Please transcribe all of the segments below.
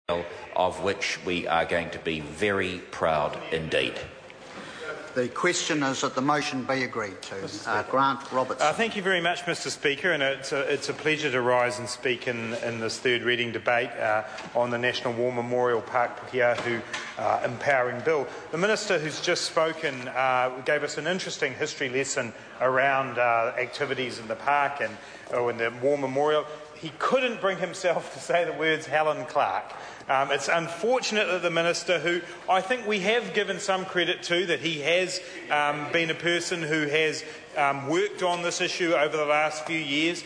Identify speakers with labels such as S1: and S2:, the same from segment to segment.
S1: of which we are going to be very proud indeed.
S2: The question is that the motion be agreed to. Grant Robertson.
S3: Thank you very much, Mr Speaker, and it's a pleasure to rise and speak in this third reading debate on the National War Memorial Park Pukeahu Empowering Bill. The Minister who's just spoken gave us an interesting history lesson around activities in the park and in the War Memorial. He couldn't bring himself to say the words Helen Clark. It's unfortunate that the Minister, who I think we have given some credit to, that he has been a person who has worked on this issue over the last few years,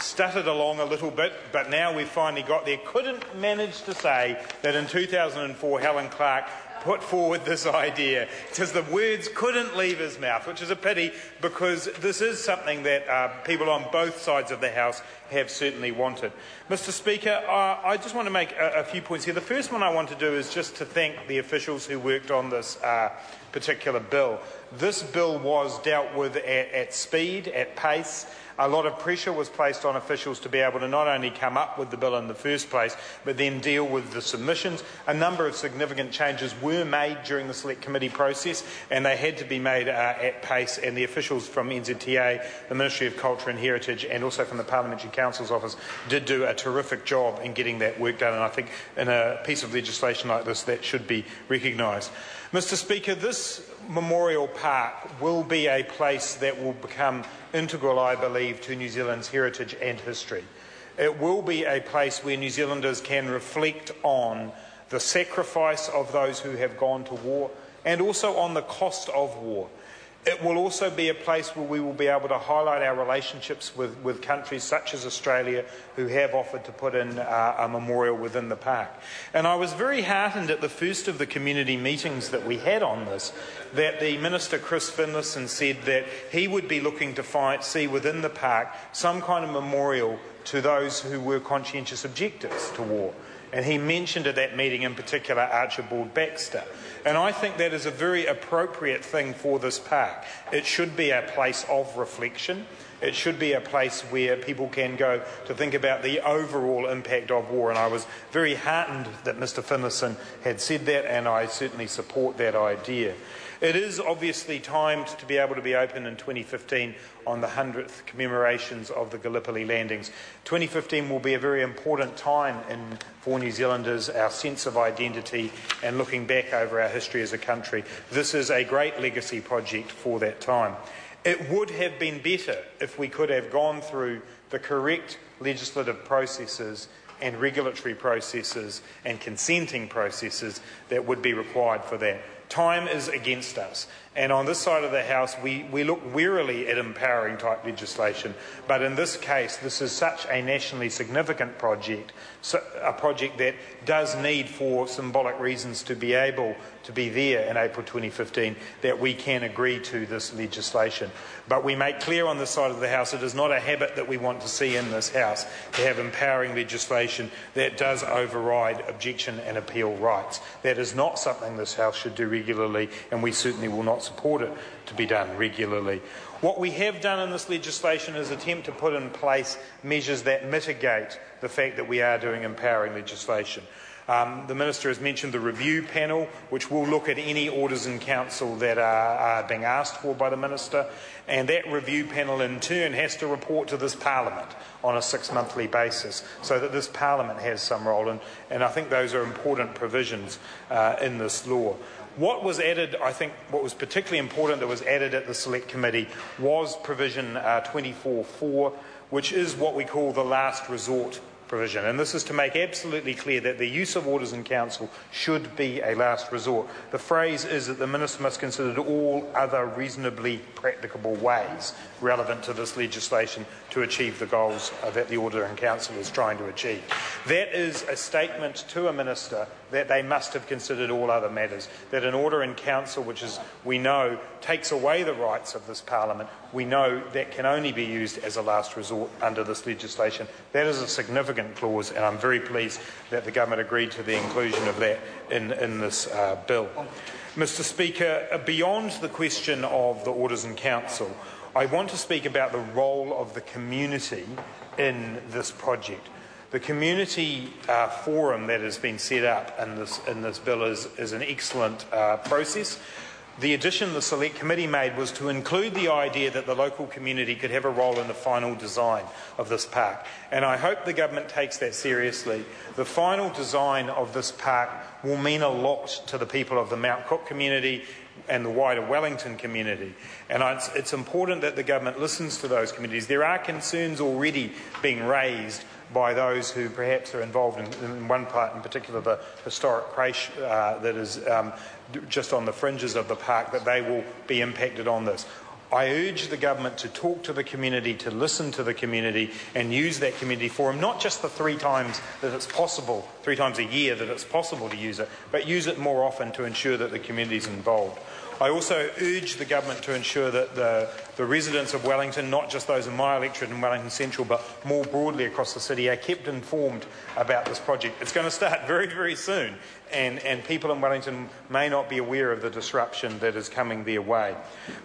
S3: stuttered along a little bit, but now we've finally got there, couldn't manage to say that in 2004 Helen Clark put forward this idea, because the words couldn't leave his mouth, which is a pity, because this is something that people on both sides of the House have certainly wanted. Mr Speaker, I just want to make a few points here. The first one I want to do is just to thank the officials who worked on this particular bill. This bill was dealt with at speed, at pace. A lot of pressure was placed on officials to be able to not only come up with the bill in the first place, but then deal with the submissions. A number of significant changes were made during the Select Committee process, and they had to be made at pace, and the officials from NZTA, the Ministry of Culture and Heritage, and also from the Parliamentary Council's office did do a terrific job in getting that work done, and I think in a piece of legislation like this that should be recognised. Mr Speaker, this memorial park will be a place that will become integral, I believe, to New Zealand's heritage and history. It will be a place where New Zealanders can reflect on the sacrifice of those who have gone to war and also on the cost of war. It will also be a place where we will be able to highlight our relationships with countries such as Australia who have offered to put in a memorial within the park. And I was very heartened at the first of the community meetings that we had on this, that the Minister Chris Finlayson said that he would be looking to see within the park some kind of memorial to those who were conscientious objectors to war. And he mentioned at that meeting in particular Archibald Baxter. And I think that is a very appropriate thing for this park. It should be a place of reflection. It should be a place where people can go to think about the overall impact of war. And I was very heartened that Mr Finlayson had said that, and I certainly support that idea. It is obviously timed to be able to be open in 2015 on the 100th commemorations of the Gallipoli landings. 2015 will be a very important time for New Zealanders, our sense of identity and looking back over our history as a country. This is a great legacy project for that time. It would have been better if we could have gone through the correct legislative processes and regulatory processes and consenting processes that would be required for that. Time is against us, and on this side of the House we look wearily at empowering type legislation, but in this case this is such a nationally significant project, a project that does need, for symbolic reasons, to be able to be there in April 2015, that we can agree to this legislation. But we make clear on this side of the House it is not a habit that we want to see in this House, to have empowering legislation that does override objection and appeal rights. That is not something this House should do regularly, and we certainly will not support it to be done regularly. What we have done in this legislation is attempt to put in place measures that mitigate the fact that we are doing empowering legislation. The Minister has mentioned the review panel, which will look at any orders in council that are being asked for by the Minister, and that review panel in turn has to report to this Parliament on a 6-monthly basis, so that this Parliament has some role, and I think those are important provisions in this law. What was added, I think, what was particularly important that was added at the Select Committee was provision 24.4, which is what we call the last resort provision, and this is to make absolutely clear that the use of orders in council should be a last resort. The phrase is that the Minister must consider all other reasonably practicable ways relevant to this legislation to achieve the goals that the order in council is trying to achieve. That is a statement to a Minister that they must have considered all other matters, that an order in council, which is, we know, takes away the rights of this Parliament, we know that can only be used as a last resort under this legislation. That is a significant clause, and I'm very pleased that the Government agreed to the inclusion of that in this bill. Mr Speaker, beyond the question of the orders in council, I want to speak about the role of the community in this project. The community forum that has been set up in this bill is an excellent process. The addition the Select Committee made was to include the idea that the local community could have a role in the final design of this park. And I hope the government takes that seriously. The final design of this park will mean a lot to the people of the Mount Cook community and the wider Wellington community. And it's important that the government listens to those communities. There are concerns already being raised by those who perhaps are involved in one part, in particular the historic creche that is just on the fringes of the park, that they will be impacted on this. I urge the government to talk to the community, to listen to the community and use that community forum, not just the 3 times that it's possible, 3 times a year that it's possible to use it, but use it more often to ensure that the community is involved. I also urge the government to ensure that the residents of Wellington, not just those in my electorate in Wellington Central, but more broadly across the city, are kept informed about this project. It's going to start very, very soon, and people in Wellington may not be aware of the disruption that is coming their way.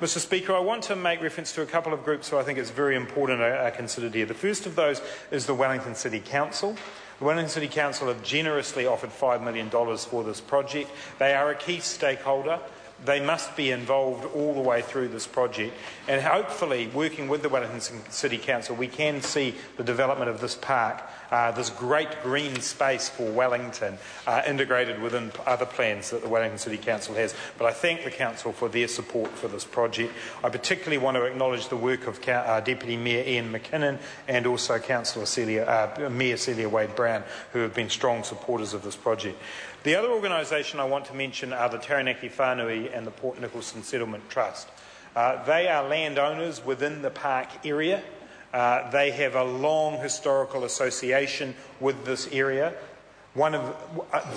S3: Mr. Speaker, I want to make reference to a couple of groups who I think it's very important are considered here. The first of those is the Wellington City Council. The Wellington City Council have generously offered $5 million for this project. They are a key stakeholder. They must be involved all the way through this project, and hopefully, working with the Wellington City Council, we can see the development of this park, this great green space for Wellington, integrated within other plans that the Wellington City Council has. But I thank the Council for their support for this project. I particularly want to acknowledge the work of Deputy Mayor Ian McKinnon and also Mayor Celia Wade-Brown, who have been strong supporters of this project. The other organisation I want to mention are the Taranaki Whānui and the Port Nicholson Settlement Trust. They are landowners within the park area. They have a long historical association with this area. One of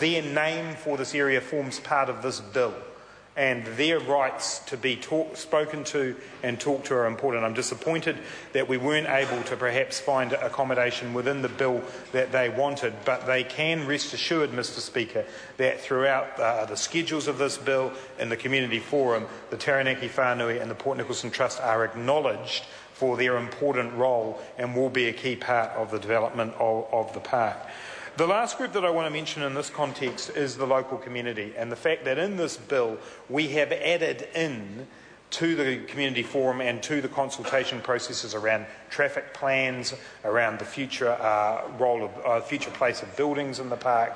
S3: their name for this area forms part of this bill, and their rights to be spoken to and talked to are important. I'm disappointed that we weren't able to perhaps find accommodation within the bill that they wanted, but they can rest assured, Mr. Speaker, that throughout the schedules of this bill and the community forum, the Taranaki Whānui and the Port Nicholson Trust are acknowledged for their important role and will be a key part of the development of the park. The last group that I want to mention in this context is the local community, and the fact that in this bill we have added in to the community forum and to the consultation processes around traffic plans, around the future role of future place of buildings in the park.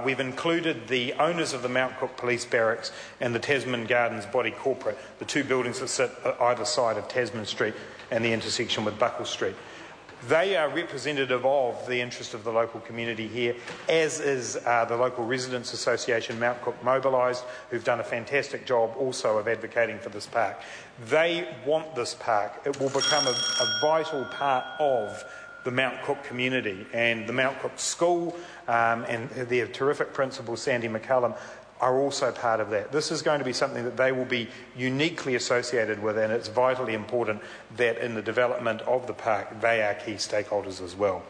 S3: We've included the owners of the Mount Cook Police Barracks and the Tasman Gardens Body Corporate, the 2 buildings that sit either side of Tasman Street and the intersection with Buckle Street. They are representative of the interest of the local community here, as is the local Residents Association, Mount Cook Mobilised, who've done a fantastic job also of advocating for this park. They want this park. It will become a vital part of the Mount Cook community, and the Mount Cook School and their terrific principal, Sandy McCullum, are also part of that. This is going to be something that they will be uniquely associated with, and it's vitally important that in the development of the park they are key stakeholders as well.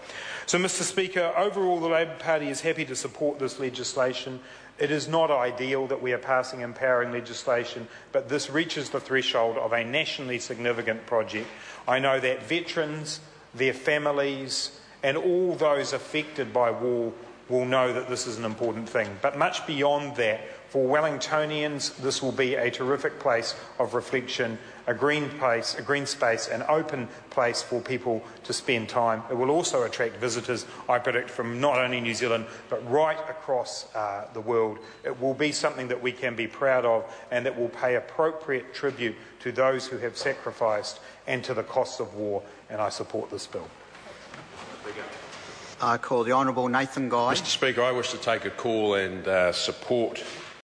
S3: So, Mr. Speaker, overall the Labor Party is happy to support this legislation. It is not ideal that we are passing empowering legislation, but this reaches the threshold of a nationally significant project. I know that veterans, their families, and all those affected by war will know that this is an important thing. But much beyond that, for Wellingtonians, this will be a terrific place of reflection, a green place, a green space, an open place for people to spend time. It will also attract visitors, I predict, from not only New Zealand, but right across the world. It will be something that we can be proud of and that will pay appropriate tribute to those who have sacrificed and to the costs of war, and I support this bill.
S2: I call the Honourable Nathan Guy.
S4: Mr. Speaker, I wish to take a call and support